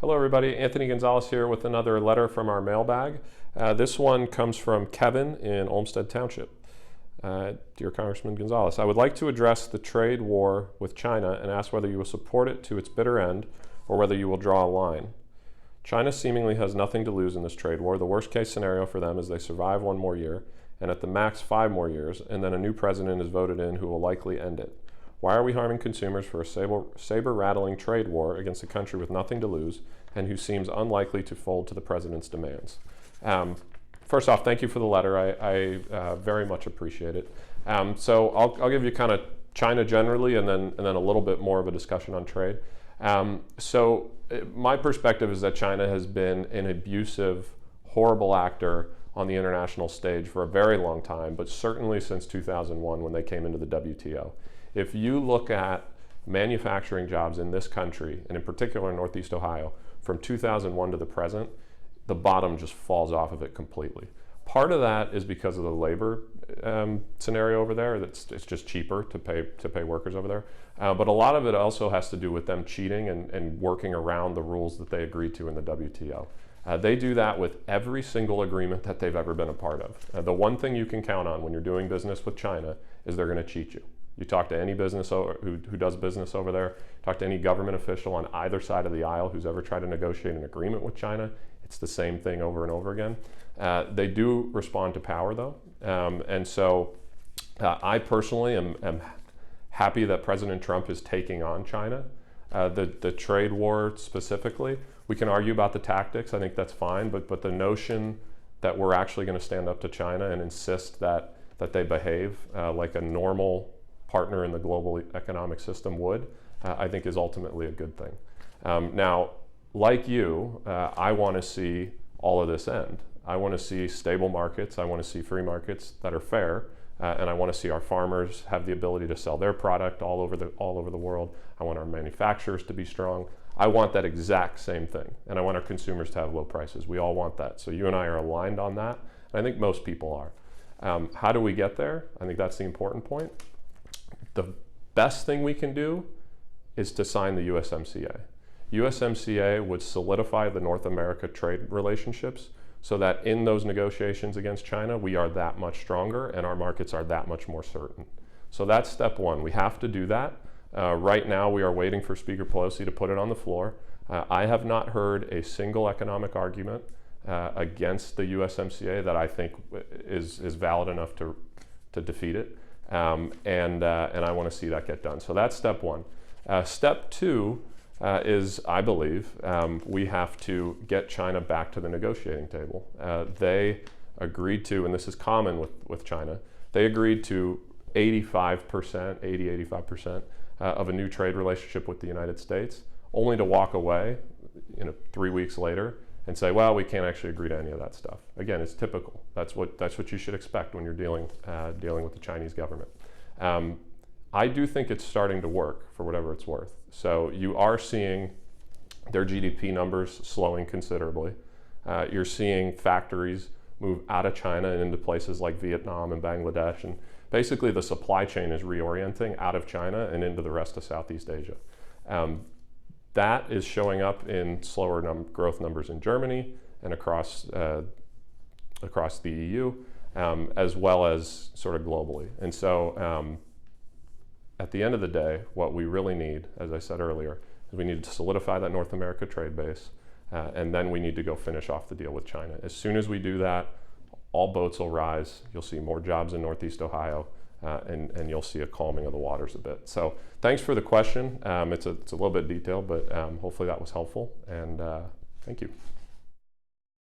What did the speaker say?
Hello everybody, Anthony Gonzalez here with another letter from our mailbag. This one comes from Kevin in Olmsted Township. Dear Congressman Gonzalez, I would like to address the trade war with China and ask whether you will support it to its bitter end or whether you will draw a line. China seemingly has nothing to lose in this trade war. The worst case scenario for them is they survive one more year and at the max 5 more years, and then a new president is voted in who will likely end it. Why are we harming consumers for a saber-rattling trade war against a country with nothing to lose and who seems unlikely to fold to the president's demands? First off, thank you for the letter. I very much appreciate it. So I'll give you kind of China generally and then a little bit more of a discussion on trade. My perspective is that China has been an abusive, horrible actor on the international stage for a very long time, but certainly since 2001 when they came into the WTO. If you look at manufacturing jobs in this country, and in particular in Northeast Ohio, from 2001 to the present, the bottom just falls off of it completely. Part of that is because of the labor scenario over there. It's just cheaper to pay workers over there. But a lot of it also has to do with them cheating and working around the rules that they agreed to in the WTO. They do that with every single agreement that they've ever been a part of. The one thing you can count on when you're doing business with China is they're going to cheat you. You talk to any business who does business over there, talk to any government official on either side of the aisle who's ever tried to negotiate an agreement with China, it's the same thing over and over again. They do respond to power though. I personally am happy that President Trump is taking on China. The trade war specifically, we can argue about the tactics, I think that's fine, but the notion that we're actually going to stand up to China and insist that they behave like a normal partner in the global economic system would, I think is ultimately a good thing. Now, like you, I want to see all of this end. I want to see stable markets, I want to see free markets that are fair, and I want to see our farmers have the ability to sell their product all over the world. I want our manufacturers to be strong. I want that exact same thing, and I want our consumers to have low prices. We all want that. So you and I are aligned on that, and I think most people are. How do we get there? I think that's the important point. The best thing we can do is to sign the USMCA. USMCA would solidify the North America trade relationships so that in those negotiations against China, we are that much stronger and our markets are that much more certain. So that's step one. We have to do that. Right now, we are waiting for Speaker Pelosi to put it on the floor. I have not heard a single economic argument against the USMCA that I think is valid enough to defeat it. And I want to see that get done. So that's step one. Step two is, I believe, we have to get China back to the negotiating table. They agreed to, and this is common with China, they agreed to 85% of a new trade relationship with the United States, only to walk away 3 weeks later and say, well, we can't actually agree to any of that stuff. Again, it's typical. That's what you should expect when you're dealing with the Chinese government. I do think it's starting to work for whatever it's worth. So you are seeing their GDP numbers slowing considerably. You're seeing factories move out of China and into places like Vietnam and Bangladesh. And basically the supply chain is reorienting out of China and into the rest of Southeast Asia. That is showing up in slower growth numbers in Germany and across the EU, as well as sort of globally. And so at the end of the day, what we really need, as I said earlier, is we need to solidify that North America trade base, and then we need to go finish off the deal with China. As soon as we do that, all boats will rise. You'll see more jobs in Northeast Ohio, and you'll see a calming of the waters a bit. So thanks for the question. It's a little bit detailed, but hopefully that was helpful, and thank you.